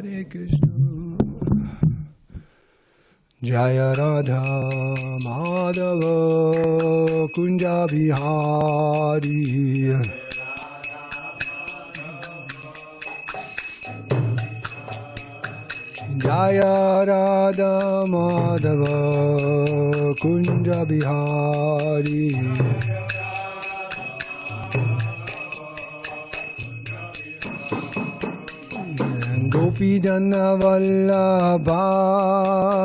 Hare Krishna. Jaya Radha Madhava Kunja Bihari. Jaya Radha Madhava Kunja Bihari. Gopi Jana Vallabha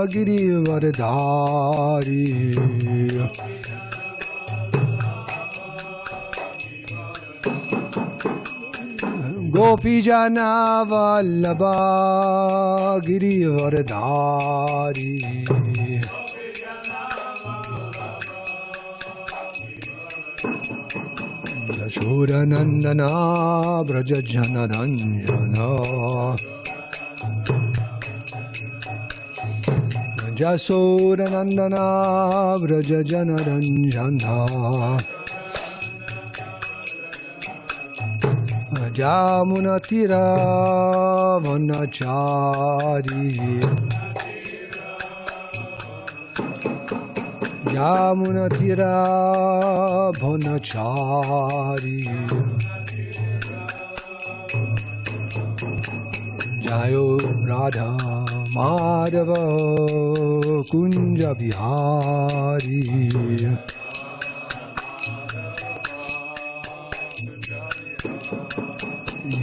Girivardhari. Gopi Jana Vallabha Girivardhari. Yashoda Nandana Braja Jana Dhanjana. Jasoda Nandana Braja Jana Dhanjana. Jamuna Tira Vanachari. Jamuna Tira Vanachari. Jayo Radha Madhava Kunja Bihari.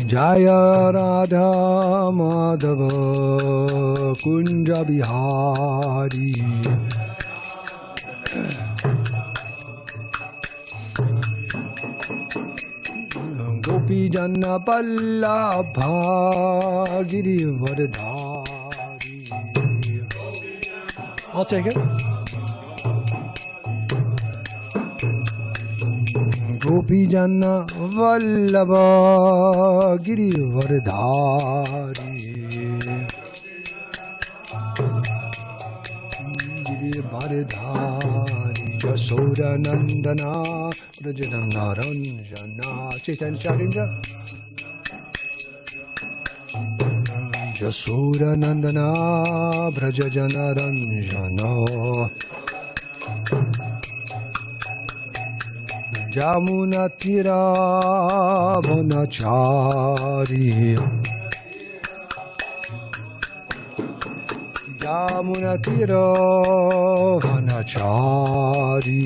Jaya Radha Madhava Kunja Bihari. Gopi Jana Vallabha Girivardhari. I'll take it. Gopi Jana Vallabha Girivardhari. Girivardhari. Jasoda Nandana Brajadana Ranjana. Chaitanya Charinja. Jasoda Nandana Brajajana Ranjana. Jamuna Tira Vanachari. Jamuna Tira Vanachari.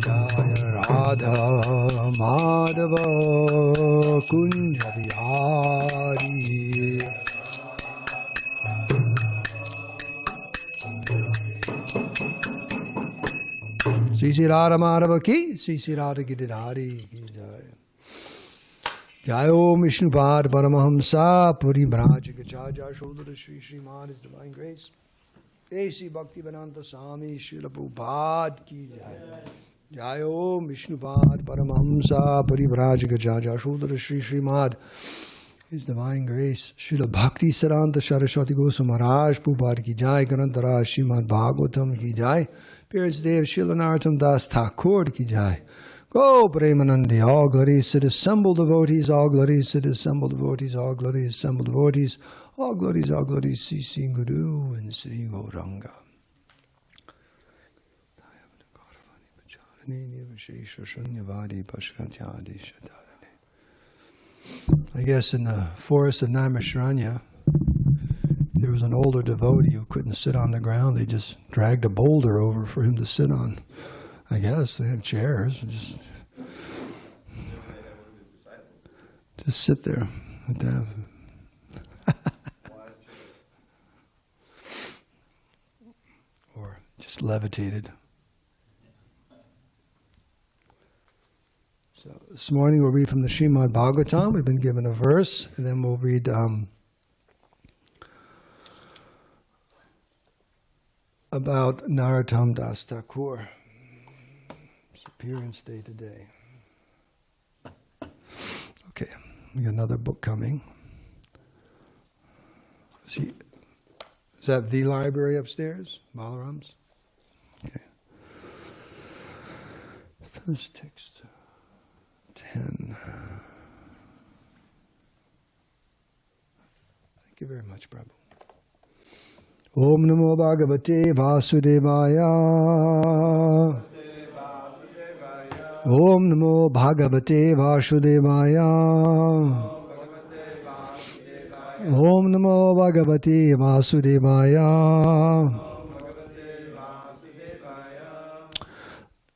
Jaya Radha Madhava Kunja Bihari. Sri Radha Madhava ki, Sri Radha Giridhari ki jai. Jayo Vishnupad Paramahamsa Puri Braj Gachaja Shodhara Shri Srimad His Divine Grace. Sri Bhakti Vedanta Swami Srila Prabhupada ki jai. Jayo Vishnupad Paramahamsa Puri Braj Gachaja Shodhara Shri Srimad His Divine Grace. Srila Bhakti Saranta Saraswati Goswami Maharaj Prabhupada ki jai. Grantara Srimad Bhagavatam ki jai. Parents Dev Srila Narottam Das Thakur ki jai. Go Premanandi, all glories to the assembled devotees, all glories to the assembled devotees, all glories assembled devotees, all glories, Sri Guru and Sri Gauranga. I guess in the forest of Naimisharanya, there was an older devotee who couldn't sit on the ground. They just dragged a boulder over for him to sit on. I guess they had chairs. Just sit there. Or just levitated. So this morning we'll read from the Srimad Bhagavatam. We've been given a verse, and then we'll read about Narottam Das Thakur. His appearance day today. Okay, we got another book coming. Is that the library upstairs? Balaram's? Okay. This text 10. Thank you very much, Prabhu. Om Namo Bhagavate Vasudevaya. Om Namo Bhagavate Vasudevaya. Om Namo Bhagavate Vasudevaya.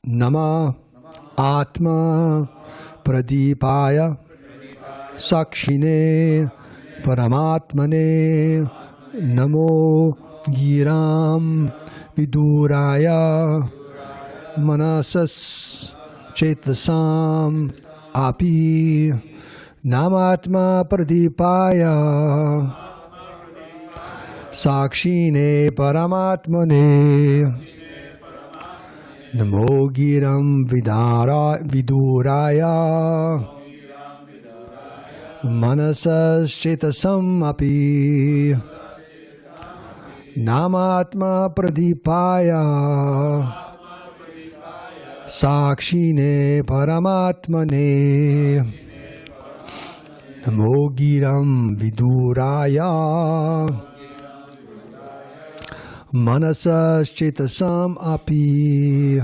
Nama Atma Pradipaya Sakshine Paramatmane Namo Giram Viduraya Manasas Chetasam Api Namatma Pradipaya Sakshine Paramatmane Namo Giram Viduraya Manasas Chetasam Api Namatma Pradipaya Sakshine Paramatmane Namo Giram Viduraya Manasas Chetasam Api.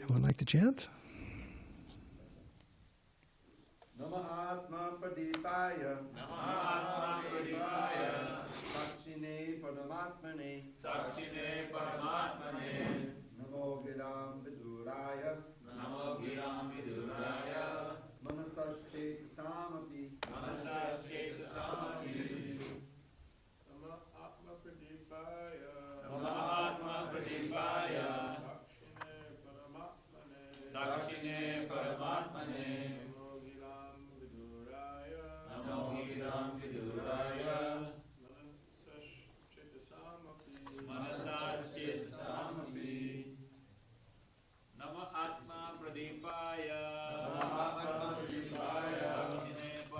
Anyone like to chant?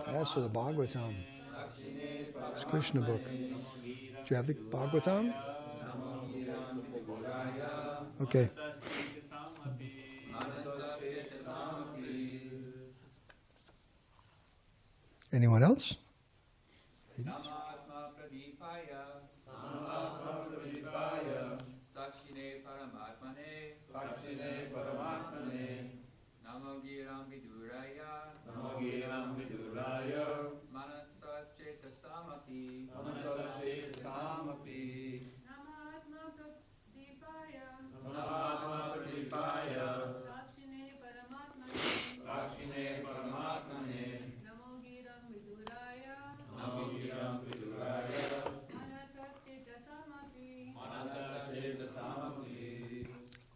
As for the Bhagavatam, it's Krishna book. Do you have the Bhagavatam? Okay. Anyone else?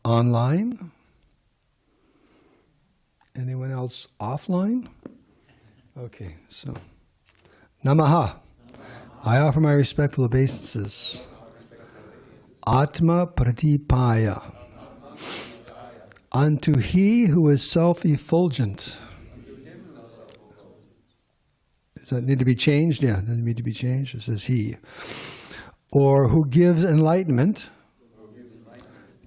Online? Anyone else offline? Okay, so Namaha. I offer my respectful obeisances. Atma Pradipaya. Unto he who is self-effulgent. Does that need to be changed? Yeah, does it need to be changed? It says he. Or who gives enlightenment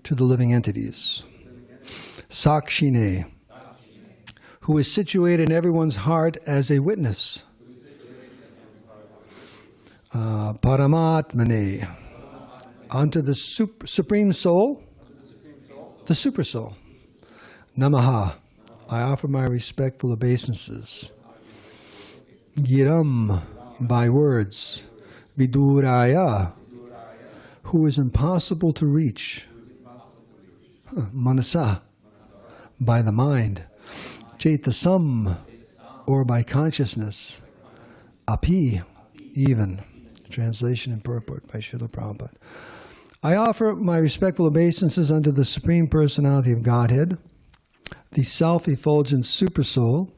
to the living entities. Sakshine, who is situated in everyone's heart as a witness. Paramatmane, unto the Supreme Soul, the Super Soul. Namaha, I offer my respectful obeisances. Giram, by words. Viduraya, who is impossible to reach. Manasa, by the mind. Chetasam, or by consciousness. Api, even. Translation and purport by Srila Prabhupada. I offer my respectful obeisances unto the Supreme Personality of Godhead, the self-effulgent Supersoul,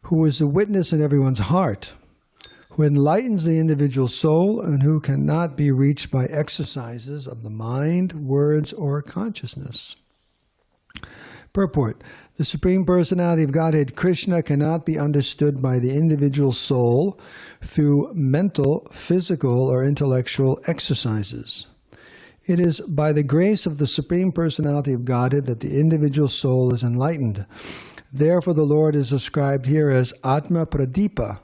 who is the witness in everyone's heart, who enlightens the individual soul, and who cannot be reached by exercises of the mind, words, or consciousness. Purport. The Supreme Personality of Godhead, Krishna, cannot be understood by the individual soul through mental, physical, or intellectual exercises. It is by the grace of the Supreme Personality of Godhead that the individual soul is enlightened. Therefore, the Lord is described here as Atma Pradipa,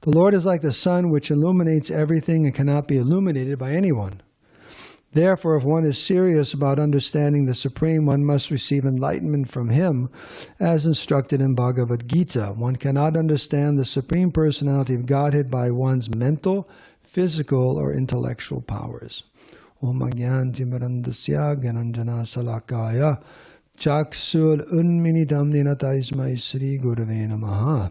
The Lord is like the sun which illuminates everything and cannot be illuminated by anyone. Therefore, if one is serious about understanding the Supreme, one must receive enlightenment from Him, as instructed in Bhagavad Gita. One cannot understand the Supreme Personality of Godhead by one's mental, physical, or intellectual powers. Om Agyantimirandasya Gyananjana Salakaya Chaksul Unminitam Ninataismai Sri Gurave Namaha.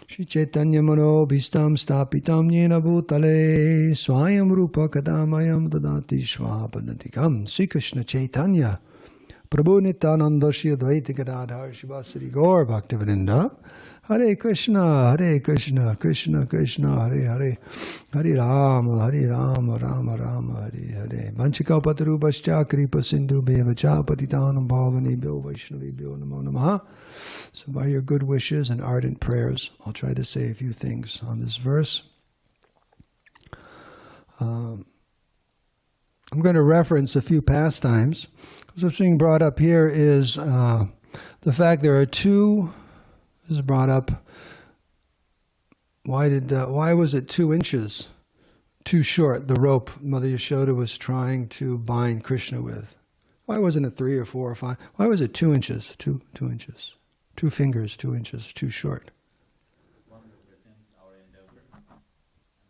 Shri Chaitanya Mano Bhistam Stapitam Yena Bhutale Swayam Rupa Kadamayam Dadati Shvapadantikam. Sri Krishna Chaitanya Prabhu Nityananda Shri Advaita Gadadhar Shivasari Gaur Bhaktivinoda. Hare Krishna, Krishna Krishna, Hare Hare, Hare Rama, Rama Rama, Hare Hare. Vanchikapatarubhascha kripa sindhu bhevacha patitanam bhavanebhyo vaishnavebhyo namo namaha. So by your good wishes and ardent prayers, I'll try to say a few things on this verse. I'm going to reference a few pastimes. What's being brought up here is the fact there are two. This is brought up. Why was it 2 inches too short? The rope Mother Yashoda was trying to bind Krishna with. Why wasn't it 3 or 4 or 5? Why was it 2 inches? 2 inches. 2 fingers, 2 inches too short. One represents our endeavor, and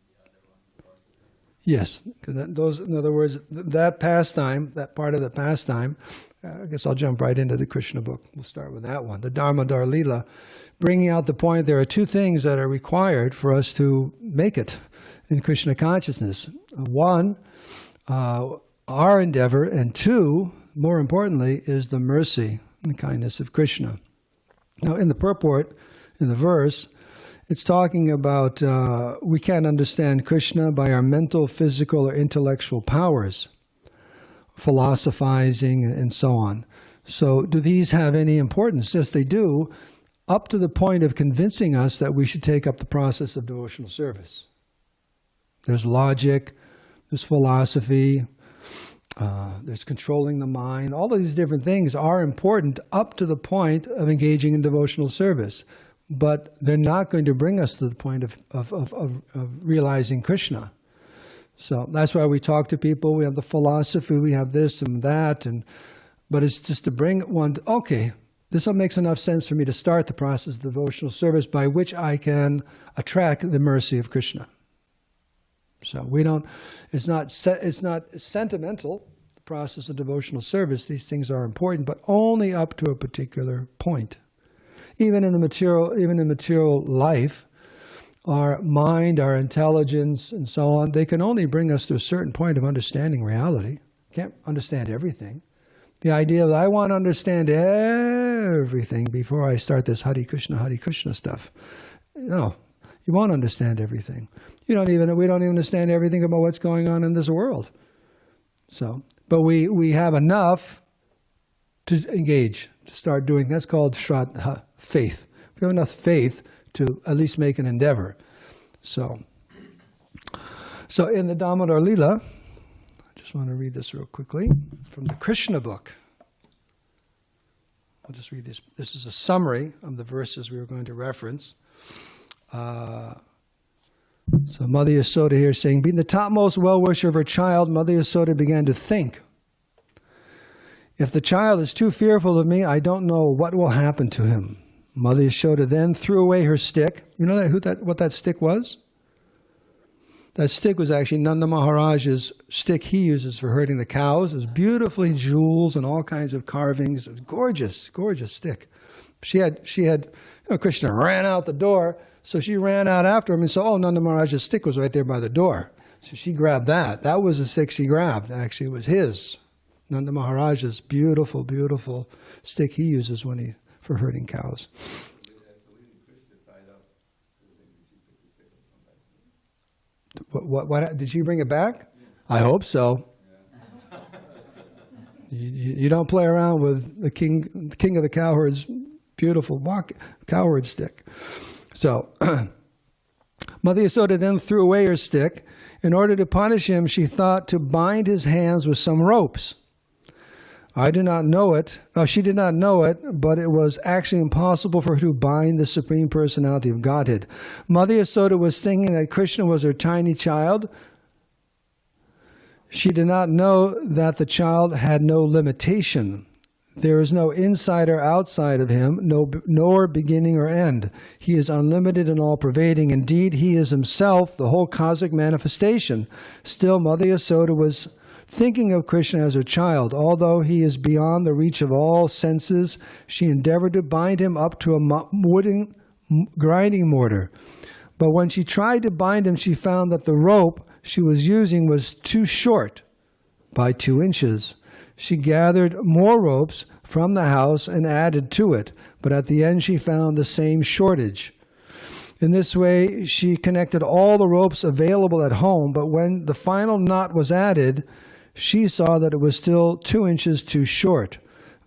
the other one represents. Yes, because in other words, that pastime, that part of the pastime. I guess I'll jump right into the Krishna book. We'll start with that one. The Damodar Lila, bringing out the point there are 2 things that are required for us to make it in Krishna consciousness. 1, our endeavor, and 2, more importantly, is the mercy and kindness of Krishna. Now, in the purport, in the verse, it's talking about we can't understand Krishna by our mental, physical, or intellectual powers, philosophizing, and so on. So do these have any importance? Yes, they do, up to the point of convincing us that we should take up the process of devotional service. There's logic, there's philosophy, there's controlling the mind. All of these different things are important up to the point of engaging in devotional service. But they're not going to bring us to the point of realizing Krishna. So that's why we talk to people. We have the philosophy, we have this and that, but it's just to bring one. Okay, this makes enough sense for me to start the process of devotional service by which I can attract the mercy of Krishna. So we don't. It's not sentimental. The process of devotional service. These things are important, but only up to a particular point. Even in material life, our mind, our intelligence, and so on, they can only bring us to a certain point of understanding reality. Can't understand everything. The idea that I want to understand everything before I start this Hare Krishna stuff. No, you won't understand everything. We don't even understand everything about what's going on in this world. So, but we have enough to engage, to start doing. That's called Shraddha, faith. We have enough faith to at least make an endeavor. So in the Damodar Lila, I just want to read this real quickly from the Krishna book. I'll just read this. This is a summary of the verses we were going to reference. So Mother Yasoda here is saying, being the topmost well-wisher of her child, Mother Yasoda began to think, if the child is too fearful of me, I don't know what will happen to him. Mother Yashoda then threw away her stick. You know what that stick was? That stick was actually Nanda Maharaj's stick he uses for herding the cows. It was beautifully jewels and all kinds of carvings. It was gorgeous, gorgeous stick. She had Krishna ran out the door, so she ran out after him and saw, Nanda Maharaj's stick was right there by the door. So she grabbed that. That was the stick she grabbed. Actually, it was his. Nanda Maharaj's beautiful, beautiful stick he uses for herding cows. What did she bring it back? I hope so. You don't play around with the king of the cowherds' beautiful cowherd stick. So Mother Yasoda then threw away her stick. In order to punish him, she thought to bind his hands with some ropes. I do not know it. She did not know it, but it was actually impossible for her to bind the Supreme Personality of Godhead. Mother Yasoda was thinking that Krishna was her tiny child. She did not know that the child had no limitation. There is no inside or outside of him, nor beginning or end. He is unlimited and all-pervading. Indeed, he is himself, the whole cosmic manifestation. Still, Mother Yasoda was thinking of Krishna as her child. Although he is beyond the reach of all senses, she endeavored to bind him up to a wooden grinding mortar. But when she tried to bind him, she found that the rope she was using was too short by 2 inches. She gathered more ropes from the house and added to it, but at the end she found the same shortage. In this way, she connected all the ropes available at home, but when the final knot was added, she saw that it was still 2 inches too short.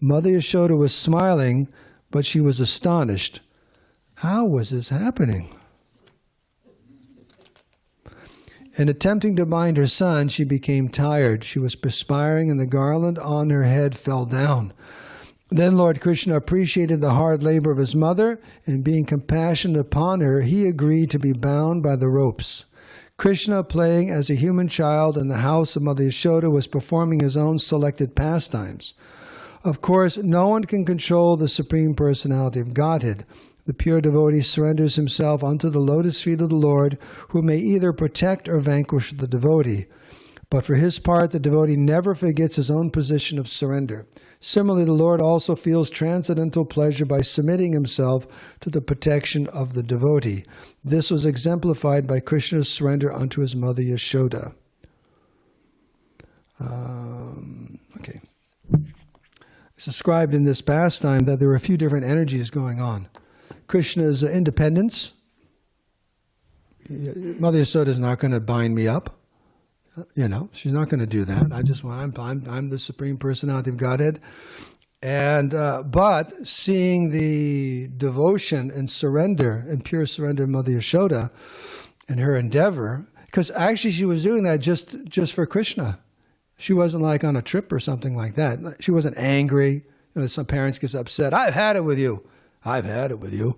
Mother Yashoda was smiling, but she was astonished. How was this happening? In attempting to bind her son, she became tired. She was perspiring, and the garland on her head fell down. Then Lord Krishna appreciated the hard labor of his mother, and being compassionate upon her, he agreed to be bound by the ropes. Krishna, playing as a human child in the house of Mother Yashoda, was performing his own selected pastimes. Of course, no one can control the Supreme Personality of Godhead. The pure devotee surrenders himself unto the lotus feet of the Lord, who may either protect or vanquish the devotee. But for his part, the devotee never forgets his own position of surrender. Similarly, the Lord also feels transcendental pleasure by submitting himself to the protection of the devotee. This was exemplified by Krishna's surrender unto his mother Yashoda. Okay. It's described in this pastime that there were a few different energies going on. Krishna's independence. Mother Yasoda is not going to bind me up. She's not going to do that. I'm the Supreme Personality of Godhead. And but seeing the devotion and surrender and pure surrender of Mother Yashoda and her endeavor, because actually she was doing that just for Krishna. She wasn't like on a trip or something like that. She wasn't angry. Some parents get upset. I've had it with you. I've had it with you.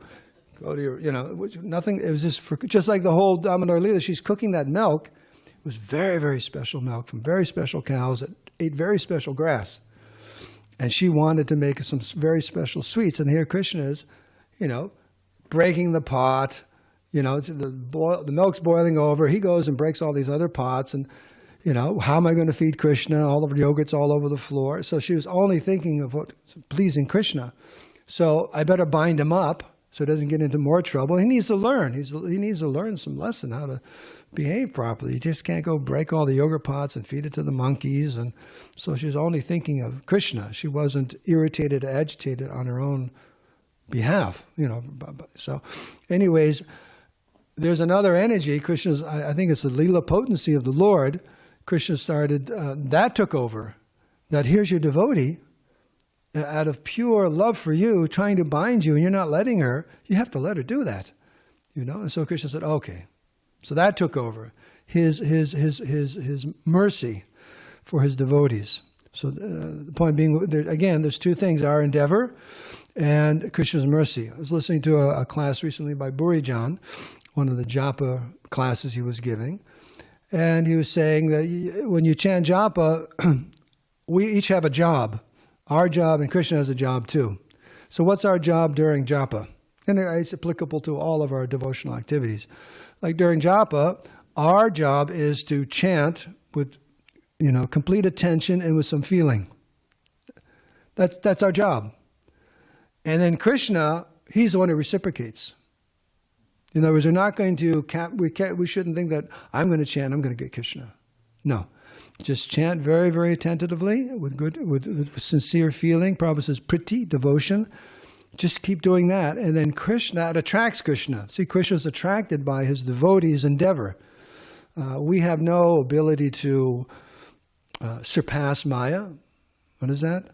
Go to your, nothing. It was just like the whole Damodar Leela. She's cooking that milk. It was very, very special milk from very special cows that ate very special grass. And she wanted to make some very special sweets. And here Krishna is, breaking the pot. The milk's boiling over. He goes and breaks all these other pots. And, how am I going to feed Krishna? All of the yogurt's all over the floor. So she was only thinking of what pleasing Krishna. So I better bind him up so he doesn't get into more trouble. He needs to learn. He needs to learn some lesson how to behave properly. You just can't go break all the yogurt pots and feed it to the monkeys. And so she was only thinking of Krishna. She wasn't irritated or agitated on her own behalf. So anyways, there's another energy. Krishna's, I think it's the Leela potency of the Lord. Krishna started, that took over. That here's your devotee, out of pure love for you, trying to bind you, and you're not letting her. You have to let her do that, And so Krishna said, "Okay." So that took over his mercy for his devotees. So the point being, again, there's two things: our endeavor and Krishna's mercy. I was listening to a class recently by Burijan, one of the japa classes he was giving, and he was saying that when you chant japa, we each have a job. Our job, and Krishna has a job too. So what's our job during japa? And it's applicable to all of our devotional activities. Like during japa, our job is to chant with, complete attention and with some feeling. That's our job. And then Krishna, he's the one who reciprocates. In other words, we're not going to, we shouldn't think that I'm going to chant, I'm going to get Krishna. No. Just chant very, very attentively with sincere feeling. Prabhupada says priti, devotion. Just keep doing that. And then Krishna, it attracts Krishna. See, Krishna is attracted by his devotees' endeavor. We have no ability to surpass Maya. What is that?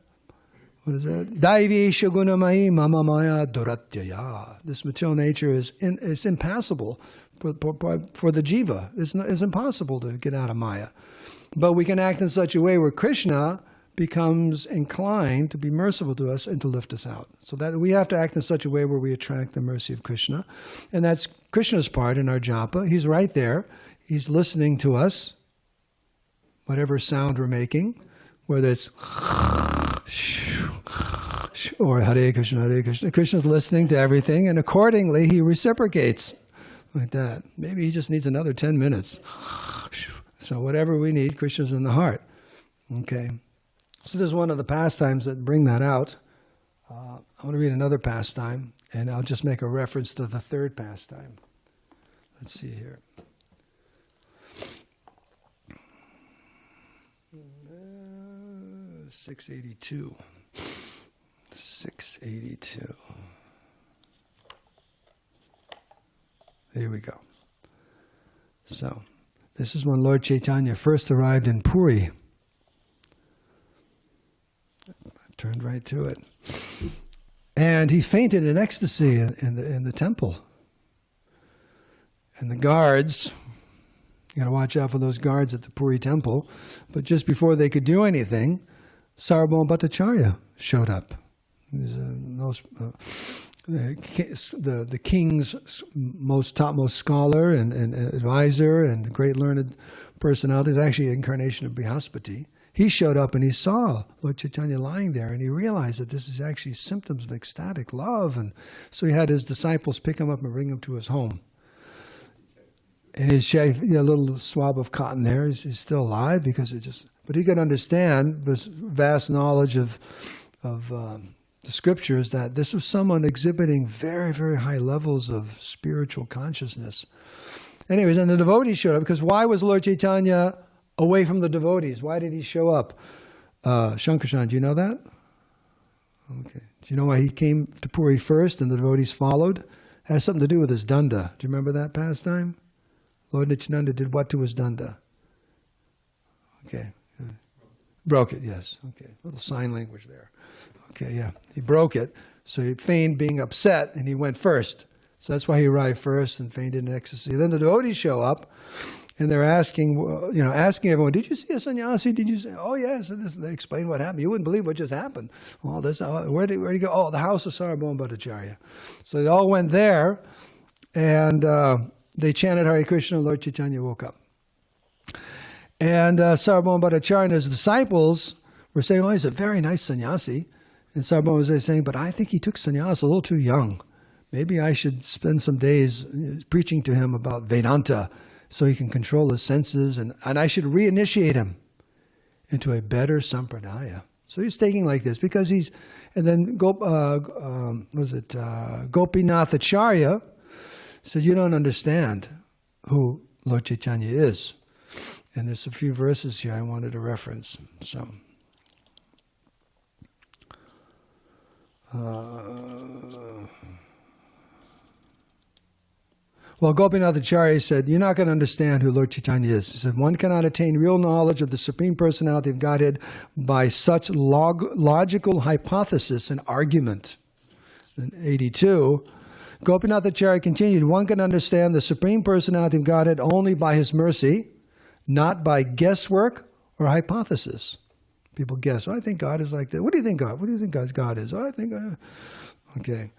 Daivi shagunamai mama maya duratyaya. This material nature is impassable for the jiva. It's impossible to get out of Maya. But we can act in such a way where Krishna, becomes inclined to be merciful to us and to lift us out. So that we have to act in such a way where we attract the mercy of Krishna. And that's Krishna's part in our japa. He's right there. He's listening to us, whatever sound we're making, whether it's or Hare Krishna, Hare Krishna. Krishna's listening to everything, and accordingly he reciprocates like that. Maybe he just needs another 10 minutes. So whatever we need, Krishna's in the heart. Okay. So this is one of the pastimes that bring that out. I want to read another pastime, and I'll just make a reference to the third pastime. Let's see here. 682. 682. Here we go. So, this is when Lord Chaitanya first arrived in Puri. I turned right to it. And he fainted in ecstasy in the temple. And the guards, you got to watch out for those guards at the Puri temple, but just before they could do anything, Sarvabhauma Bhattacharya showed up. He was the king's topmost scholar and advisor and great learned personality. He's actually an incarnation of Brihaspati. He showed up and he saw Lord Chaitanya lying there, and he realized that this is actually symptoms of ecstatic love. And so he had his disciples pick him up and bring him to his home. And he shaved a little swab of cotton there. He's still alive because but he could understand this vast knowledge of the scriptures that this was someone exhibiting very, very high levels of spiritual consciousness. Anyways, and the devotees showed up, because why was Lord Chaitanya away from the devotees? Why did he show up? Shankarshan, do you know that? Okay. Do you know why he came to Puri first and the devotees followed? It has something to do with his danda. Do you remember that pastime? Lord Nityananda did what to his danda? Okay. Broke it, yes. Okay. Little sign language there. Okay, yeah. He broke it. So he feigned being upset and he went first. So that's why he arrived first and feigned in ecstasy. Then the devotees show up and they're asking everyone, did you see a sannyasi? Did you say, oh yes, and they explain what happened. You wouldn't believe what just happened. Well, where'd he go? Oh, the house of Sarvabhauma Bhattacharya. So they all went there and they chanted Hare Krishna, and Lord Chaitanya woke up. And Sarvabhauma Bhattacharya and his disciples were saying, oh, he's a very nice sannyasi. And Sarvabhauma was saying, but I think he took sannyas a little too young. Maybe I should spend some days preaching to him about Vedanta so he can control his senses, and I should reinitiate him into a better sampradaya. So he's taking like this because and then Gopinath Acharya said, you don't understand who Lord Chaitanya is. And there's a few verses here I wanted to reference. So, Gopinath Acharya said, you're not going to understand who Lord Chaitanya is. He said, one cannot attain real knowledge of the Supreme Personality of Godhead by such logical hypothesis and argument. In 82, Gopinath Acharya continued, one can understand the Supreme Personality of Godhead only by His mercy, not by guesswork or hypothesis. People guess, oh, I think God is like that. What do you think God? What do you think God is? Oh, I think okay.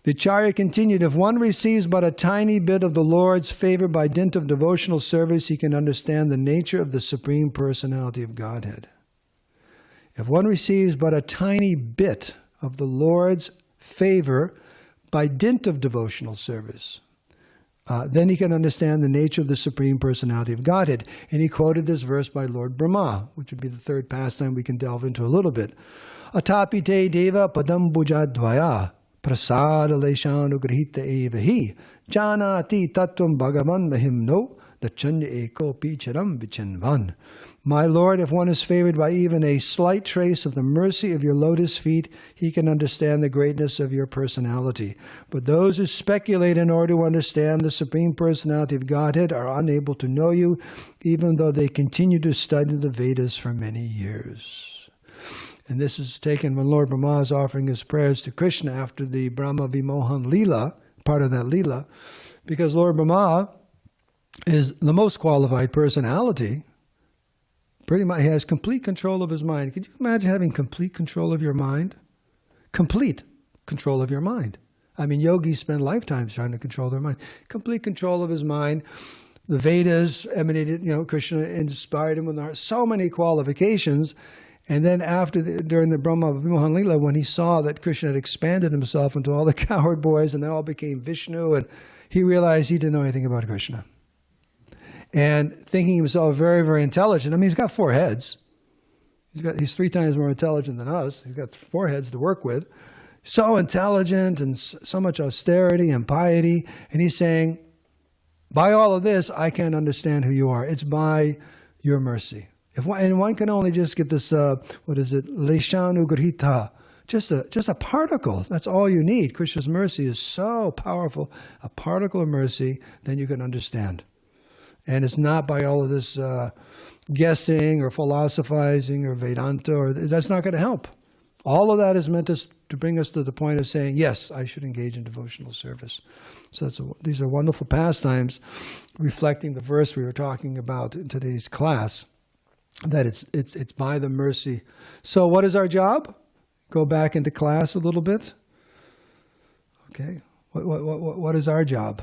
The Acharya continued, if one receives but a tiny bit of the Lord's favor by dint of devotional service, he can understand the nature of the Supreme Personality of Godhead. If one receives but a tiny bit of the Lord's favor by dint of devotional service, then he can understand the nature of the Supreme Personality of Godhead. And he quoted this verse by Lord Brahma, which would be the third pastime we can delve into a little bit. Atapi te deva padam bhujadvaya prasada leshanu grihita evahi janati tattvam bhagavan mahimno dachanya eko picharam vichanvan. My Lord, if one is favored by even a slight trace of the mercy of your lotus feet, he can understand the greatness of your personality. But those who speculate in order to understand the Supreme Personality of Godhead are unable to know you, even though they continue to study the Vedas for many years. And this is taken when Lord Brahma is offering his prayers to Krishna after the Brahma Vimohan Leela, part of that Leela, because Lord Brahma is the most qualified personality Pretty much, he has complete control of his mind. Could you imagine having complete control of your mind? Complete control of your mind. I mean, yogis spend lifetimes trying to control their mind. Complete control of his mind. The Vedas emanated, Krishna inspired him with so many qualifications. And then during the Brahma Vimohan Lila, when he saw that Krishna had expanded himself into all the cowherd boys and they all became Vishnu, and he realized he didn't know anything about Krishna. And thinking himself very, very intelligent. I mean, he's got 4 heads. He's 3 times more intelligent than us. He's got 4 heads to work with. So intelligent and so much austerity and piety. And he's saying, by all of this, I can't understand who you are. It's by your mercy. And one can only just get this, Leshanu Grhita, just a particle. That's all you need. Krishna's mercy is so powerful. A particle of mercy, then you can understand. And it's not by all of this guessing or philosophizing or Vedanta, that's not going to help. All of that is meant to bring us to the point of saying, yes, I should engage in devotional service. So these are wonderful pastimes reflecting the verse we were talking about in today's class, that it's by the mercy. So what is our job? Go back into class a little bit. Okay. What is our job?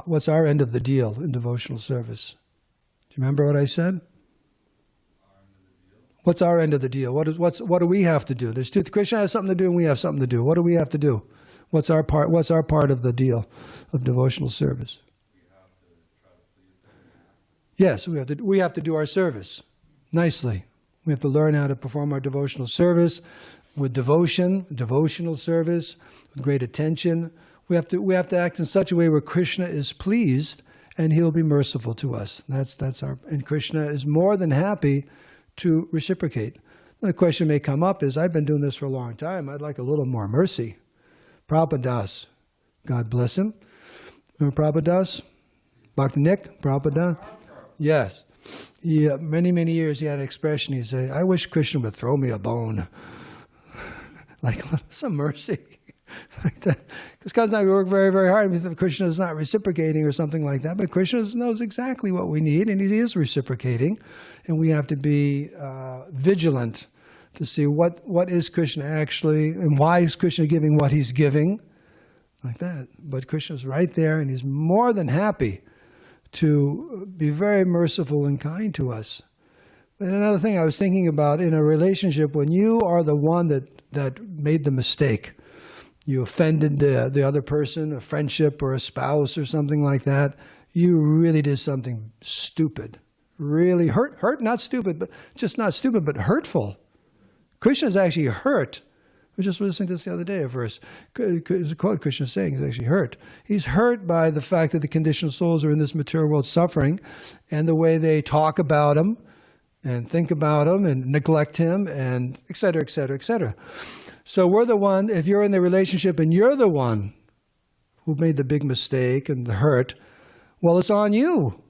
What's our end of the deal in devotional service? Do you remember what I said? What's our end of the deal? What do we have to do? Krishna has something to do and we have something to do. What do we have to do? What's our part? What's our part of the deal of devotional service? Yes, we have to do our service nicely. We have to learn how to perform our devotional service with devotion, devotional service, with great attention. We have to act in such a way where Krishna is pleased and he'll be merciful to us. And Krishna is more than happy to reciprocate. The question may come up is, I've been doing this for a long time. I'd like a little more mercy. Prabhupada Das, God bless him. Remember Prabhupada Das? Bhakti Nick, Prabhupada? Yes. Many, many years he had an expression. He'd say, I wish Krishna would throw me a bone. Like some mercy. Like that. Because sometimes we work very, very hard. Krishna is not reciprocating or something like that. But Krishna knows exactly what we need, and he is reciprocating. And we have to be vigilant to see what is Krishna actually, and why is Krishna giving what he's giving. Like that. But Krishna's right there, and he's more than happy to be very merciful and kind to us. But another thing I was thinking about, in a relationship, when you are the one that made the mistake, you offended the other person, a friendship or a spouse or something like that, you really did something stupid. Really hurt, not stupid, but just not stupid, but hurtful. Krishna is actually hurt. We were just listening to this the other day, a verse. There's a quote Krishna is saying, he's actually hurt. He's hurt by the fact that the conditioned souls are in this material world suffering, and the way they talk about him, and think about him, and neglect him, and et cetera, et cetera, et cetera. So we're the one, if you're in the relationship and you're the one who made the big mistake and the hurt, well, it's on you.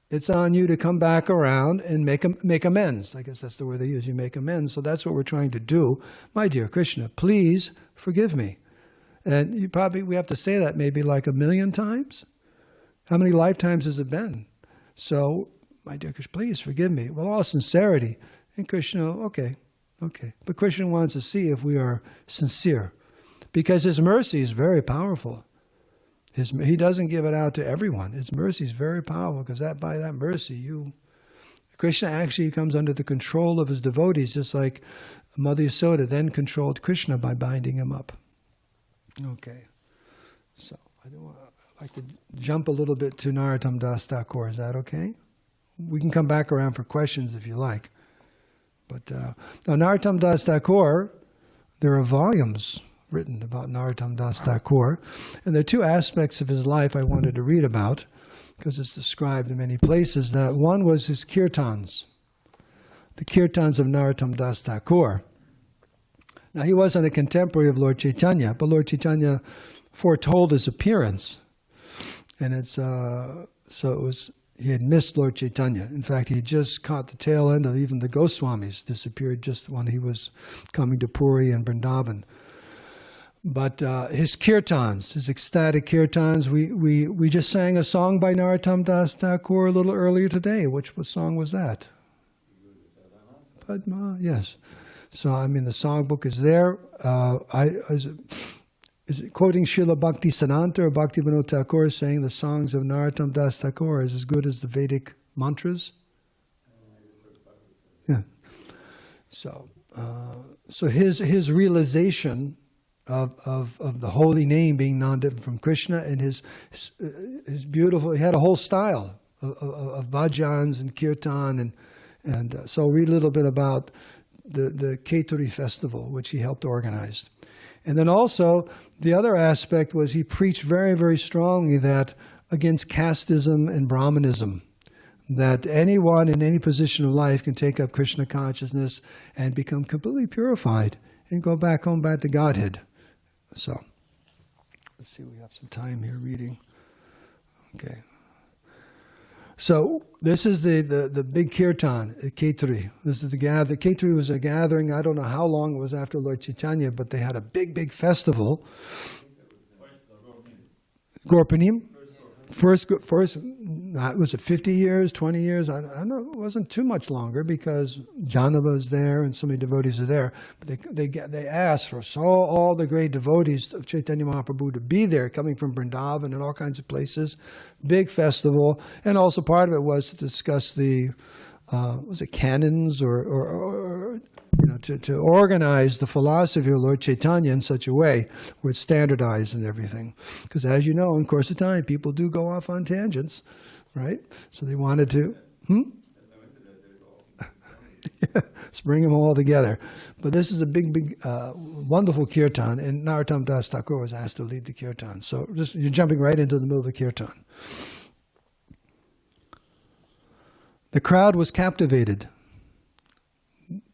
It's on you to come back around and make amends. I guess that's the word they use, you make amends. So that's what we're trying to do. My dear Krishna, please forgive me. And we have to say that maybe like 1,000,000 times. How many lifetimes has it been? So, my dear Krishna, please forgive me. With all sincerity. And Krishna, okay. But Krishna wants to see if we are sincere. Because his mercy is very powerful. He doesn't give it out to everyone. His mercy is very powerful, because by that mercy, Krishna actually comes under the control of his devotees, just like Mother Yasoda then controlled Krishna by binding him up. Okay. So, I'd like to jump a little bit to Narottam Das Thakur. Is that okay? We can come back around for questions if you like. But now Narottam Das Thakur, there are volumes written about Narottam Das Thakur, and there are 2 aspects of his life I wanted to read about, because it's described in many places. That one was his kirtans, the kirtans of Narottam Das Thakur. Now he wasn't a contemporary of Lord Chaitanya, but Lord Chaitanya foretold his appearance, and he had missed Lord Chaitanya. In fact, he just caught the tail end of even the Goswamis, disappeared just when he was coming to Puri and Vrindavan. But his kirtans, his ecstatic kirtans, we just sang a song by Narottam Das Thakur a little earlier today. Which song was that? Padma. Yes. So, I mean, the songbook is there. Is it quoting Srila Bhakti Siddhanta or Bhaktivinoda Thakur saying the songs of Narottam Das Thakur is as good as the Vedic mantras? Yeah. So, so his realization of the holy name being non-different from Krishna, and his beautiful, he had a whole style of bhajans and kirtan, and so read a little bit about the Keturi festival, which he helped organize. And then also, the other aspect was he preached very, very strongly that against casteism and Brahmanism, that anyone in any position of life can take up Krishna consciousness and become completely purified and go back home, back to Godhead. So, let's see, we have some time here reading. Okay. So, this is the big kirtan at Keturi. This is the gather. Keturi was a gathering, I don't know how long it was after Lord Chaitanya, but they had a big, big festival. Gorpanim? First, was it 50 years, 20 years? I don't know. It wasn't too much longer because Janava is there and so many devotees are there. But they asked for all the great devotees of Chaitanya Mahaprabhu to be there, coming from Vrindavan and all kinds of places. Big festival. And also part of it was to discuss the, was it canons or you know, to organize the philosophy of Lord Chaitanya in such a way where it's standardized and everything. Because as you know, in course of time, people do go off on tangents, right? So they wanted to, let's bring them all together. But this is a big, wonderful kirtan, and Narottam Das Thakur was asked to lead the kirtan. So you're jumping right into the middle of the kirtan. The crowd was captivated.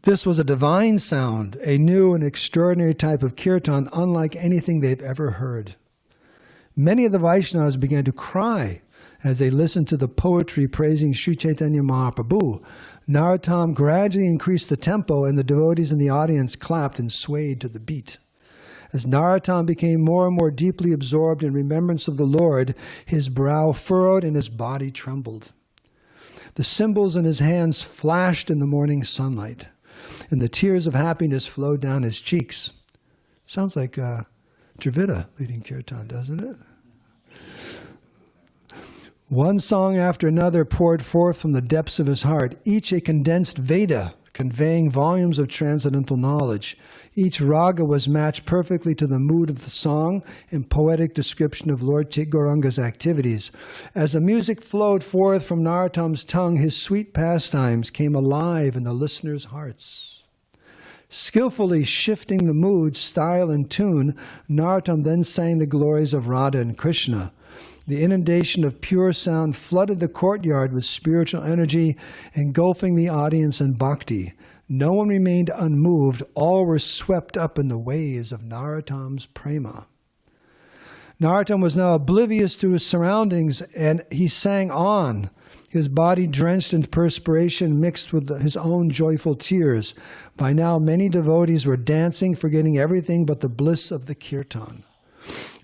This was a divine sound, a new and extraordinary type of kirtan, unlike anything they've ever heard. Many of the Vaishnavas began to cry as they listened to the poetry praising Sri Chaitanya Mahaprabhu. Narottam gradually increased the tempo, and the devotees in the audience clapped and swayed to the beat. As Narottam became more and more deeply absorbed in remembrance of the Lord, his brow furrowed and his body trembled. The cymbals in his hands flashed in the morning sunlight, and the tears of happiness flowed down his cheeks. Sounds like Dravida leading kirtan, doesn't it? One song after another poured forth from the depths of his heart, each a condensed Veda, conveying volumes of transcendental knowledge. Each raga was matched perfectly to the mood of the song in poetic description of Lord Gauranga's activities. As the music flowed forth from Narottam's tongue, his sweet pastimes came alive in the listeners' hearts. Skillfully shifting the mood, style, and tune, Narottam then sang the glories of Radha and Krishna. The inundation of pure sound flooded the courtyard with spiritual energy, engulfing the audience in bhakti. No one remained unmoved. All were swept up in the waves of Narottam's prema. Narottam was now oblivious to his surroundings, and he sang on, his body drenched in perspiration mixed with his own joyful tears. By now, many devotees were dancing, forgetting everything but the bliss of the kirtan.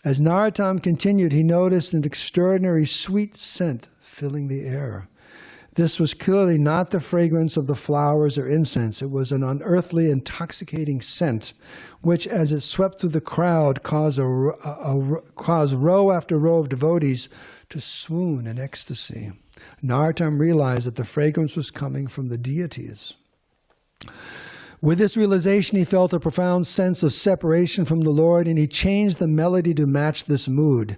As Narottam continued, he noticed an extraordinary sweet scent filling the air. This was clearly not the fragrance of the flowers or incense. It was an unearthly, intoxicating scent, which, as it swept through the crowd, caused row after row of devotees to swoon in ecstasy. Narottam realized that the fragrance was coming from the deities. With this realization, he felt a profound sense of separation from the Lord, and he changed the melody to match this mood.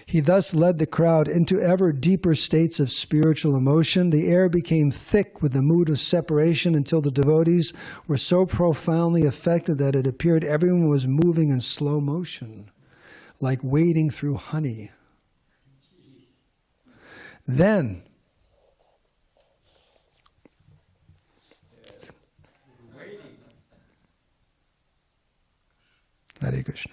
He thus led the crowd into ever deeper states of spiritual emotion. The air became thick with the mood of separation until the devotees were so profoundly affected that it appeared everyone was moving in slow motion, like wading through honey. Then, Hare Krishna.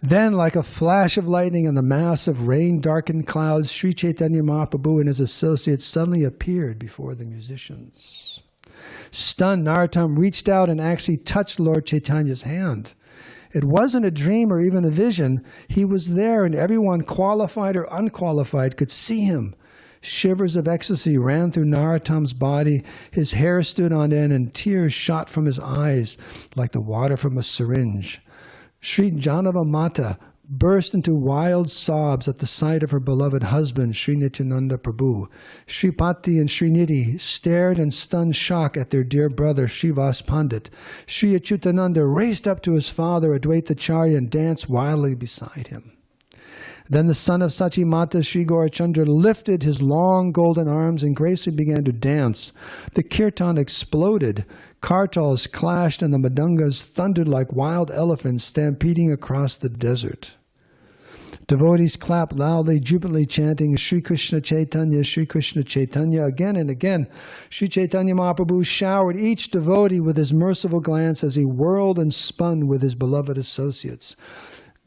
Then, like a flash of lightning in the mass of rain-darkened clouds, Sri Chaitanya Mahaprabhu and his associates suddenly appeared before the musicians. Stunned, Narottam reached out and actually touched Lord Chaitanya's hand. It wasn't a dream or even a vision. He was there, and everyone, qualified or unqualified, could see him. Shivers of ecstasy ran through Narottam's body. His hair stood on end and tears shot from his eyes like the water from a syringe. Sri Janava Mata burst into wild sobs at the sight of her beloved husband, Sri Nityananda Prabhu. Sri Pati and Sri Nidhi stared in stunned shock at their dear brother, Srivas Pandit. Sri Achyutananda raced up to his father, Advaitacharya, and danced wildly beside him. Then the son of Sachi Mata, Sri Gaurachandra, lifted his long golden arms and gracefully began to dance. The kirtan exploded. Kartals clashed and the madangas thundered like wild elephants stampeding across the desert. Devotees clapped loudly, jubilantly chanting Sri Krishna Chaitanya, Sri Krishna Chaitanya. Again and again, Sri Chaitanya Mahaprabhu showered each devotee with his merciful glance as he whirled and spun with his beloved associates.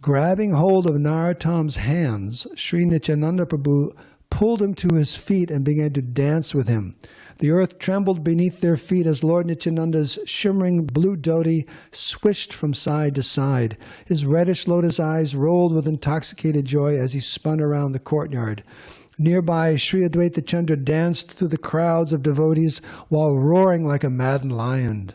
Grabbing hold of Narottam's hands, Sri Nityananda Prabhu pulled him to his feet and began to dance with him. The earth trembled beneath their feet as Lord Nityananda's shimmering blue dhoti swished from side to side. His reddish lotus eyes rolled with intoxicated joy as he spun around the courtyard. Nearby, Sri Advaita Chandra danced through the crowds of devotees while roaring like a maddened lion.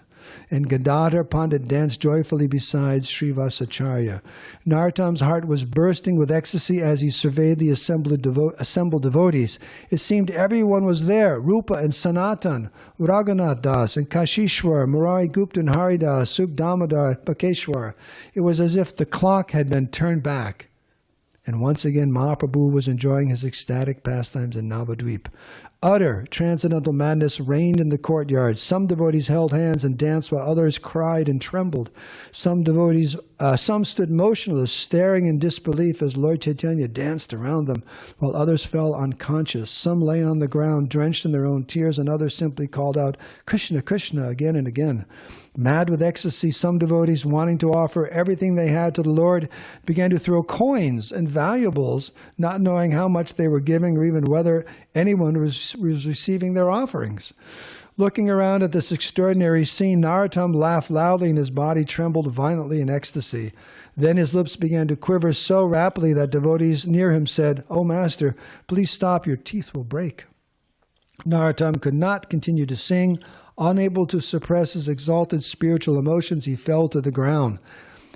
And Gadadhar Pandit danced joyfully beside Srivasacharya. Narottam's heart was bursting with ecstasy as he surveyed the assembled devotees. It seemed everyone was there, Rupa and Sanatan, Raghunath Das and Kashishwar, Murari Gupta and Haridas, Suk Damodar and Bakeshwar. It was as if the clock had been turned back. And once again, Mahaprabhu was enjoying his ecstatic pastimes in Navadvip. Utter transcendental madness reigned in the courtyard. Some devotees held hands and danced while others cried and trembled. Some stood motionless, staring in disbelief as Lord Chaitanya danced around them, while others fell unconscious. Some lay on the ground, drenched in their own tears, and others simply called out, Krishna, Krishna, again and again. Mad with ecstasy, some devotees, wanting to offer everything they had to the Lord, began to throw coins and valuables, not knowing how much they were giving or even whether anyone was receiving their offerings. Looking around at this extraordinary scene, Narottam laughed loudly and his body trembled violently in ecstasy. Then his lips began to quiver so rapidly that devotees near him said, "Oh, Master, please stop, your teeth will break." Narottam could not continue to sing. Unable to suppress his exalted spiritual emotions, he fell to the ground.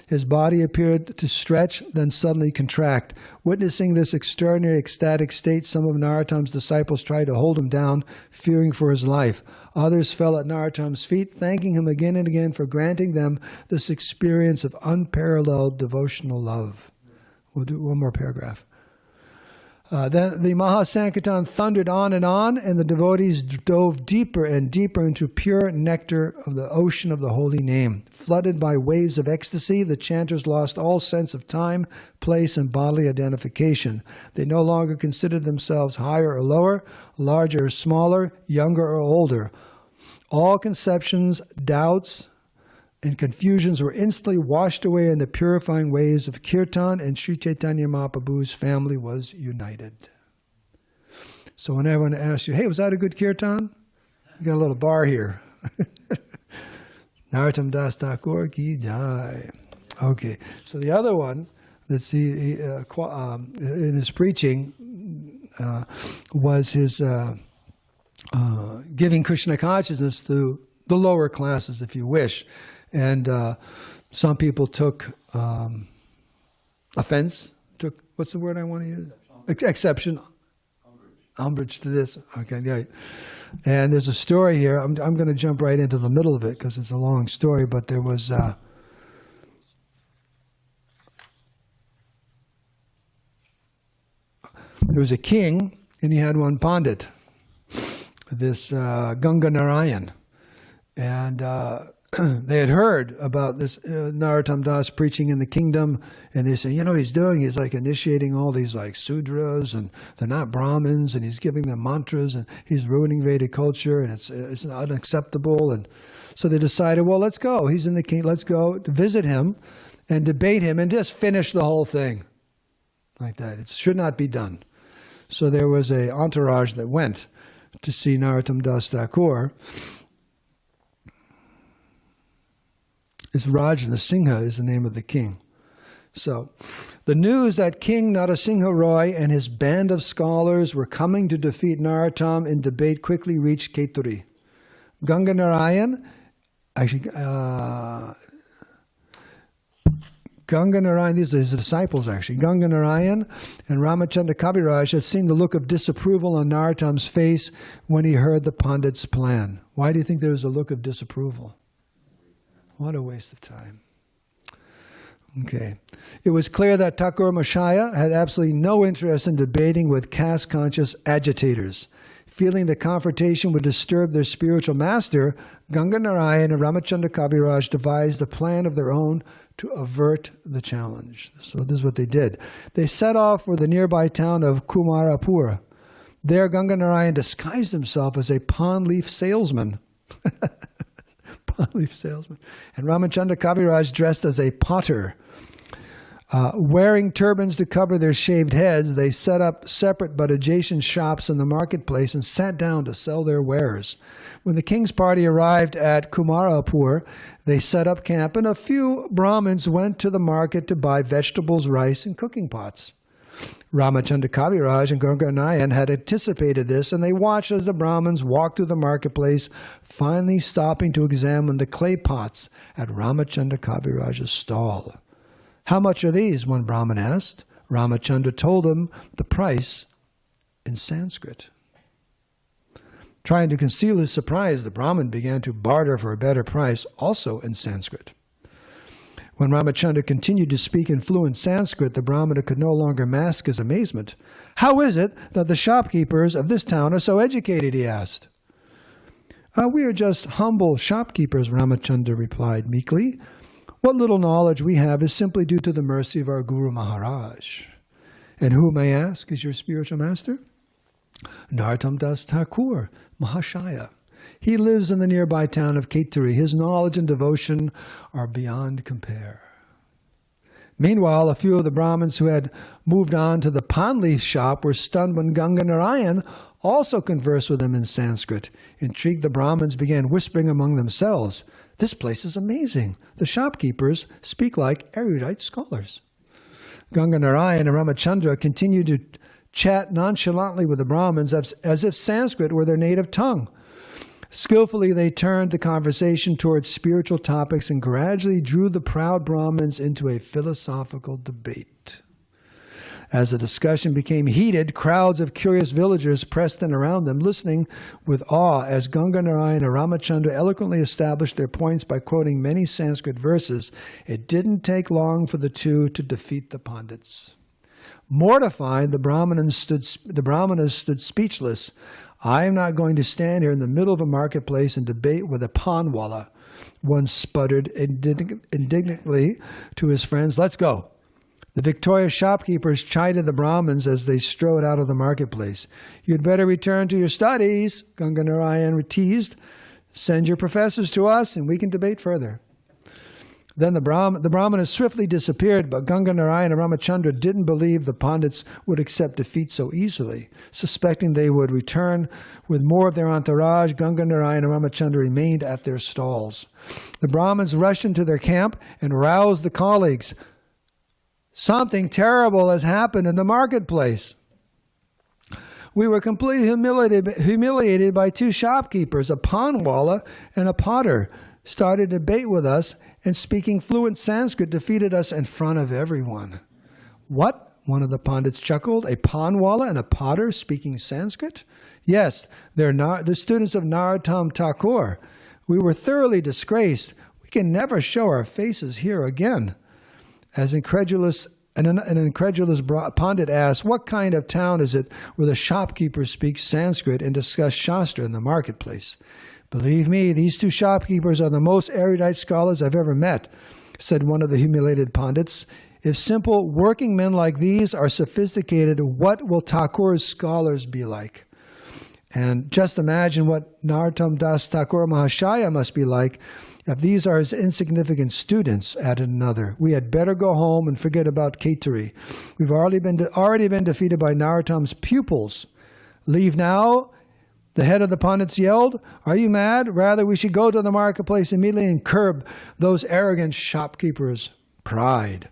His body appeared to stretch, then suddenly contract. Witnessing this extraordinary ecstatic state, some of Narottam's disciples tried to hold him down, fearing for his life. Others fell at Narottam's feet, thanking him again and again for granting them this experience of unparalleled devotional love. We'll do one more paragraph. Then the Mahasankirtan thundered on, and the devotees dove deeper and deeper into pure nectar of the ocean of the holy name. Flooded by waves of ecstasy, the chanters lost all sense of time, place, and bodily identification. They no longer considered themselves higher or lower, larger or smaller, younger or older. All conceptions, doubts, and confusions were instantly washed away in the purifying waves of Kirtan, and Sri Chaitanya Mahaprabhu's family was united. So when everyone asks you, hey, was that a good Kirtan? We got a little bar here. Narottam Das Thakur ki jai. Okay, so the other one, let's see, in his preaching was his giving Krishna consciousness to the lower classes, if you wish. And some people took offense, what's the word I want to use? Exception. Umbrage to this. Okay, right. And there's a story here. I'm going to jump right into the middle of it because it's a long story, but there was a king, and he had one Pandit, this Ganga Narayan. And they had heard about this Narottam Das preaching in the kingdom, and they said, he's like initiating all these like Sudras, and they're not Brahmins, and he's giving them mantras, and he's ruining Vedic culture, and it's unacceptable. And so they decided, well, let's go. He's in the king. Let's go to visit him and debate him and just finish the whole thing like that. It should not be done. So there was an entourage that went to see Narottam Das Thakur. It's Rajan, the Singha is the name of the king. So, the news that King Narasimha Roy and his band of scholars were coming to defeat Narottam in debate quickly reached Keturi. Ganga Narayan, these are his disciples actually. Ganga Narayan and Ramachandra Kaviraj had seen the look of disapproval on Narottam's face when he heard the Pandit's plan. Why do you think there was a look of disapproval? What a waste of time. Okay. It was clear that Thakur Mahashaya had absolutely no interest in debating with caste-conscious agitators. Feeling the confrontation would disturb their spiritual master, Ganga Narayan and Ramachandra Kaviraj devised a plan of their own to avert the challenge. So this is what they did. They set off for the nearby town of Kumarapur. There, Ganga Narayan disguised himself as a palm leaf salesman. Palm leaf salesman. And Ramachandra Kaviraj dressed as a potter. Wearing turbans to cover their shaved heads, they set up separate but adjacent shops in the marketplace and sat down to sell their wares. When the king's party arrived at Kumarapur, they set up camp, and a few Brahmins went to the market to buy vegetables, rice, and cooking pots. Ramachandra Kaviraj and Ganga Narayan had anticipated this, and they watched as the Brahmins walked through the marketplace, finally stopping to examine the clay pots at Ramachandra Kaviraj's stall. "How much are these?" one Brahmin asked. Ramachandra told him the price in Sanskrit. Trying to conceal his surprise, the Brahmin began to barter for a better price, also in Sanskrit. When Ramachandra continued to speak in fluent Sanskrit, the Brahmana could no longer mask his amazement. "How is it that the shopkeepers of this town are so educated?" he asked. "We are just humble shopkeepers," Ramachandra replied meekly. "What little knowledge we have is simply due to the mercy of our Guru Maharaj." "And who, may I ask, is your spiritual master?" "Narottam Das Thakur Mahashaya. He lives in the nearby town of Keturi. His knowledge and devotion are beyond compare." Meanwhile, a few of the Brahmins who had moved on to the palm leaf shop were stunned when Ganga Narayan also conversed with them in Sanskrit. Intrigued, the Brahmins began whispering among themselves, "This place is amazing. The shopkeepers speak like erudite scholars." Ganga Narayan and Ramachandra continued to chat nonchalantly with the Brahmins as if Sanskrit were their native tongue. Skillfully, they turned the conversation towards spiritual topics and gradually drew the proud Brahmins into a philosophical debate. As the discussion became heated, crowds of curious villagers pressed in around them, listening with awe as Ganga Narayan and Ramachandra eloquently established their points by quoting many Sanskrit verses. It didn't take long for the two to defeat the Pandits. Mortified, the Brahmanas stood speechless. "I am not going to stand here in the middle of a marketplace and debate with a panwala," one sputtered indignantly to his friends. "Let's go." The victorious shopkeepers chided the Brahmins as they strode out of the marketplace. "You'd better return to your studies," Ganga Narayan teased. "Send your professors to us and we can debate further." Then the Brahmanas swiftly disappeared, but Ganga Narayan and Ramachandra didn't believe the Pandits would accept defeat so easily. Suspecting they would return with more of their entourage, Ganga Narayan and Ramachandra remained at their stalls. The Brahmins rushed into their camp and roused the colleagues. "Something terrible has happened in the marketplace. We were completely humiliated by two shopkeepers, a panwala and a potter, started a debate with us, and speaking fluent Sanskrit defeated us in front of everyone." "What?" one of the Pandits chuckled. "A panwala and a potter speaking Sanskrit?" "Yes, they're the students of Narottam Thakur. We were thoroughly disgraced. We can never show our faces here again." An incredulous Pandit asked, "What kind of town is it where the shopkeepers speak Sanskrit and discuss Shastra in the marketplace?" "Believe me, these two shopkeepers are the most erudite scholars I've ever met," said one of the humiliated Pandits. "If simple working men like these are sophisticated, what will Thakur's scholars be like?" And just imagine what Narottam Das Thakur Mahashaya must be like if these are his insignificant students, added another. "We had better go home and forget about Keturi. We've already been defeated by Narottam's pupils." "Leave now?" the head of the Pandits yelled. "Are you mad? Rather, we should go to the marketplace immediately and curb those arrogant shopkeepers' pride."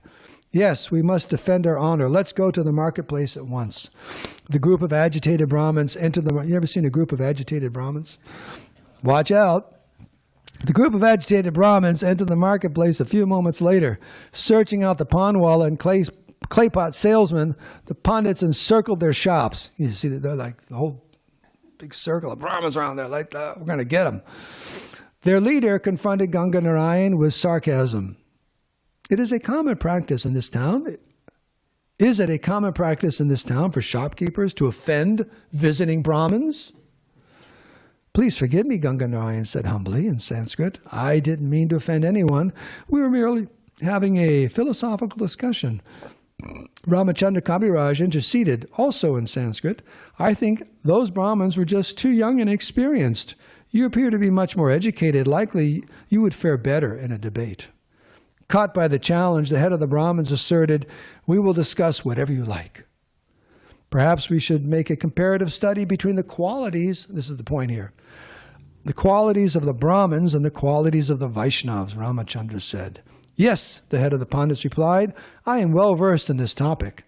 Yes, we must defend our honor. Let's go to the marketplace at once. The group of agitated Brahmins entered the... You ever seen a group of agitated Brahmins? Watch out. The group of agitated Brahmins entered the marketplace a few moments later. Searching out the panwala and claypot salesmen, the Pandits encircled their shops. You see, they're like the whole big circle of Brahmins around there, like, we're going to get them. Their leader confronted Ganga Narayan with sarcasm. It is a common practice in this town. Is it a common practice in this town for shopkeepers to offend visiting Brahmins? Please forgive me, Ganga Narayan said humbly in Sanskrit. I didn't mean to offend anyone. We were merely having a philosophical discussion. Ramachandra Kabiraj interceded, also in Sanskrit. I think those Brahmins were just too young and inexperienced. You appear to be much more educated. Likely you would fare better in a debate. Caught by the challenge, the head of the Brahmins asserted, we will discuss whatever you like. Perhaps we should make a comparative study between the qualities, this is the point here, the qualities of the Brahmins and the qualities of the Vaishnavas, Ramachandra said. Yes, the head of the Pandits replied, I am well versed in this topic.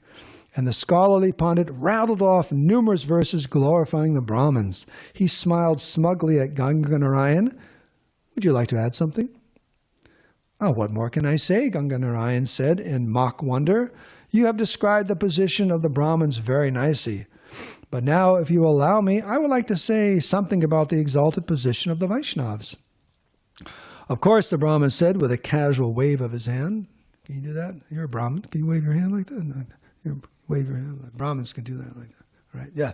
And the scholarly Pandit rattled off numerous verses glorifying the Brahmins. He smiled smugly at Ganga Narayan. Would you like to add something? Oh, what more can I say? Ganga Narayan said in mock wonder. You have described the position of the Brahmins very nicely. But now, if you allow me, I would like to say something about the exalted position of the Vaishnavas. Of course, the Brahmin said with a casual wave of his hand. Can you do that? You're a Brahmin. Can you wave your hand like that? No, you wave your hand. Brahmins can do that like that. Right? Yeah.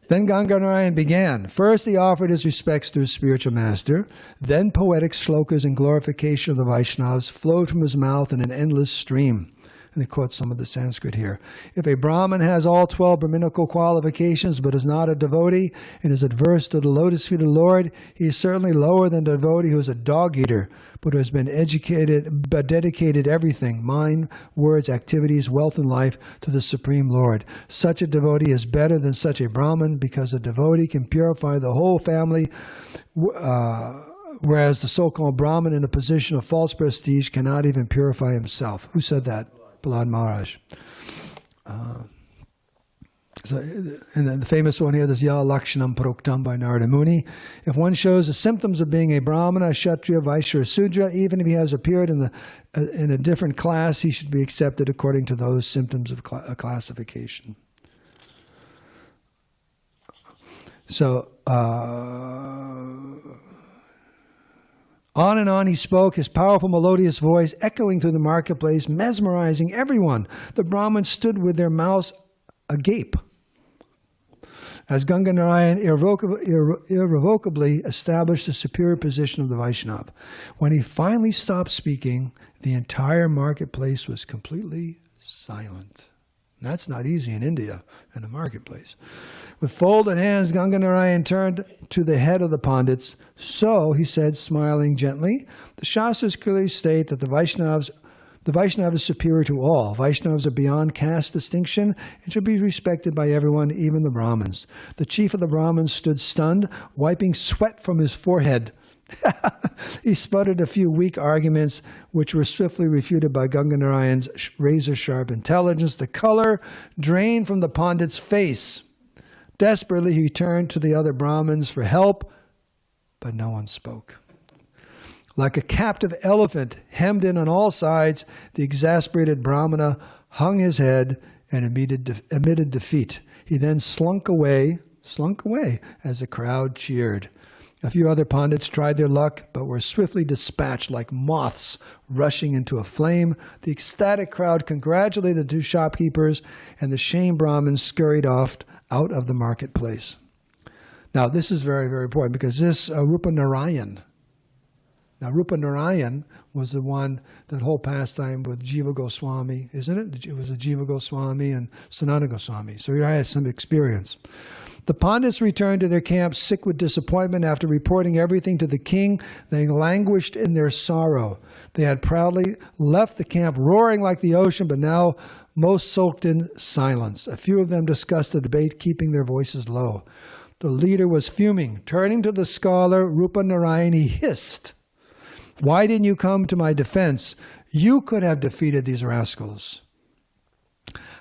Then Ganga Narayan began. First, he offered his respects to his spiritual master. Then poetic shlokas in glorification of the Vaishnavas flowed from his mouth in an endless stream. And he quotes some of the Sanskrit here. If a Brahmin has all 12 Brahminical qualifications but is not a devotee and is adverse to the lotus feet of the Lord, he is certainly lower than the devotee who is a dog-eater but who has been educated but dedicated everything, mind, words, activities, wealth, and life to the Supreme Lord. Such a devotee is better than such a Brahmin because a devotee can purify the whole family, whereas the so-called Brahmin in a position of false prestige cannot even purify himself. Who said that? Prahlad Maharaj. And then the famous one here, this Ya Lakshanam Proktam by Narada Muni. If one shows the symptoms of being a Brahmana, Kshatriya, Vaishya, or Sudra, even if he has appeared in a different class, he should be accepted according to those symptoms of classification. So, on and on he spoke, his powerful melodious voice echoing through the marketplace, mesmerizing everyone. The Brahmins stood with their mouths agape as Ganga Narayan irrevocably established the superior position of the Vaishnava. When he finally stopped speaking, the entire marketplace was completely silent. And that's not easy in India, in a marketplace. With folded hands, Ganga Narayan turned to the head of the Pandits. So, he said, smiling gently, the Shastras clearly state that the Vaishnava is superior to all. Vaishnavas are beyond caste distinction and should be respected by everyone, even the Brahmins. The chief of the Brahmins stood stunned, wiping sweat from his forehead. He sputtered a few weak arguments, which were swiftly refuted by Ganga Narayan's razor-sharp intelligence. The color drained from the Pandit's face. Desperately, he turned to the other Brahmins for help, but no one spoke. Like a captive elephant hemmed in on all sides, the exasperated Brahmana hung his head and admitted defeat. He then slunk away as the crowd cheered. A few other Pandits tried their luck, but were swiftly dispatched like moths rushing into a flame. The ecstatic crowd congratulated the two shopkeepers, and the shamed Brahmins scurried off out of the marketplace. Now, this is very, very important because this Rupa Narayan. Now, Rupa Narayan was the one, that whole pastime with Jiva Goswami, isn't it? It was a Jiva Goswami and Sanatana Goswami. So here I had some experience. The Pandits returned to their camp sick with disappointment after reporting everything to the king. They languished in their sorrow. They had proudly left the camp roaring like the ocean, but now most soaked in silence. A few of them discussed the debate, keeping their voices low. The leader was fuming. Turning to the scholar, Rupa Narayan, he hissed, Why didn't you come to my defense? You could have defeated these rascals.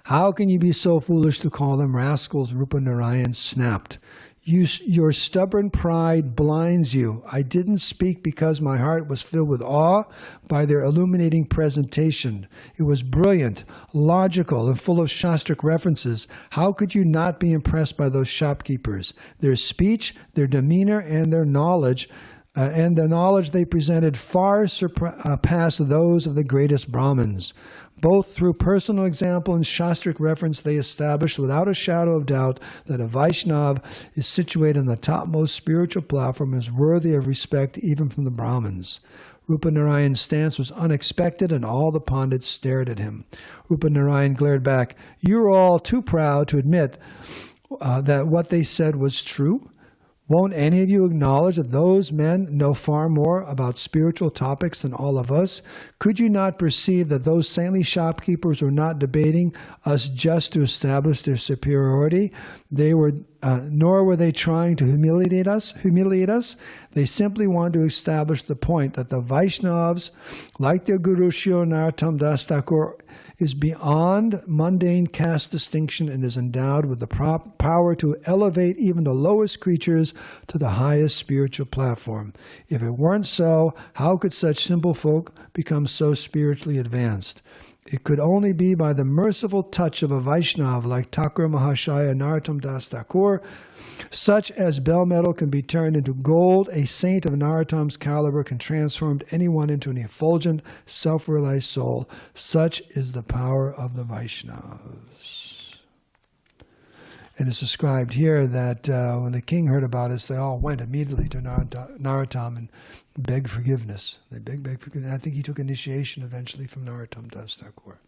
How can you be so foolish to call them rascals? Rupa Narayan snapped. Your stubborn pride blinds you. I didn't speak because my heart was filled with awe by their illuminating presentation. It was brilliant, logical, and full of Shastric references. How could you not be impressed by those shopkeepers? Their speech, their demeanor, and their knowledge, and the knowledge they presented far surpassed those of the greatest Brahmins. Both through personal example and Shastric reference, they established without a shadow of doubt that a Vaishnava is situated on the topmost spiritual platform and is worthy of respect even from the Brahmins. Rupa Narayan's stance was unexpected, and all the Pandits stared at him. Rupa Narayan glared back. "You're all too proud to admit that what they said was true. Won't any of you acknowledge that those men know far more about spiritual topics than all of us? Could you not perceive that those saintly shopkeepers were not debating us just to establish their superiority? Nor were they trying to humiliate us. They simply wanted to establish the point that the Vaishnavas, like their Guru Srila Narottam Das Thakur, is beyond mundane caste distinction and is endowed with the power to elevate even the lowest creatures to the highest spiritual platform. If it weren't so, how could such simple folk become so spiritually advanced? It could only be by the merciful touch of a Vaishnava like Thakur Mahashaya Narottam Das Thakur. Such as bell metal can be turned into gold, a saint of Narottam's caliber can transform anyone into an effulgent, self-realized soul. Such is the power of the Vaishnavas. And it's described here that when the king heard about this, they all went immediately to Narottam and begged forgiveness. They begged forgiveness. I think he took initiation eventually from Narottam Das Thakur.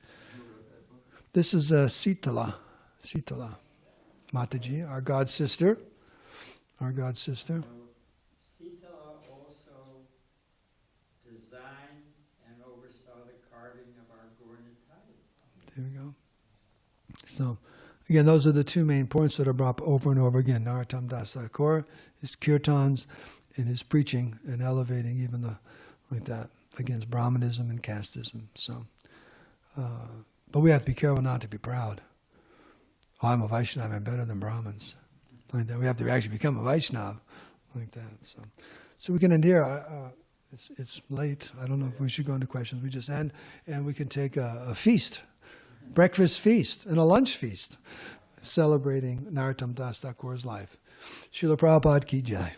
This is Sitala Mataji, our God sister. Sita also designed and oversaw the carving of our Gaura-Nitai. There we go. So, again, those are the two main points that are brought up over and over again. Narottam Das Thakur, his kirtans, and his preaching and elevating even like that against Brahmanism and casteism. So, but we have to be careful not to be proud. Oh, I'm a Vaishnava, I'm better than Brahmins. Like that. We have to actually become a Vaishnava like that. So we can end here. It's late. I don't know if we should go into questions. We just end, and we can take a feast, breakfast feast, and a lunch feast, celebrating Narottam Das Thakur's life. Srila Prabhupada Ki Jai.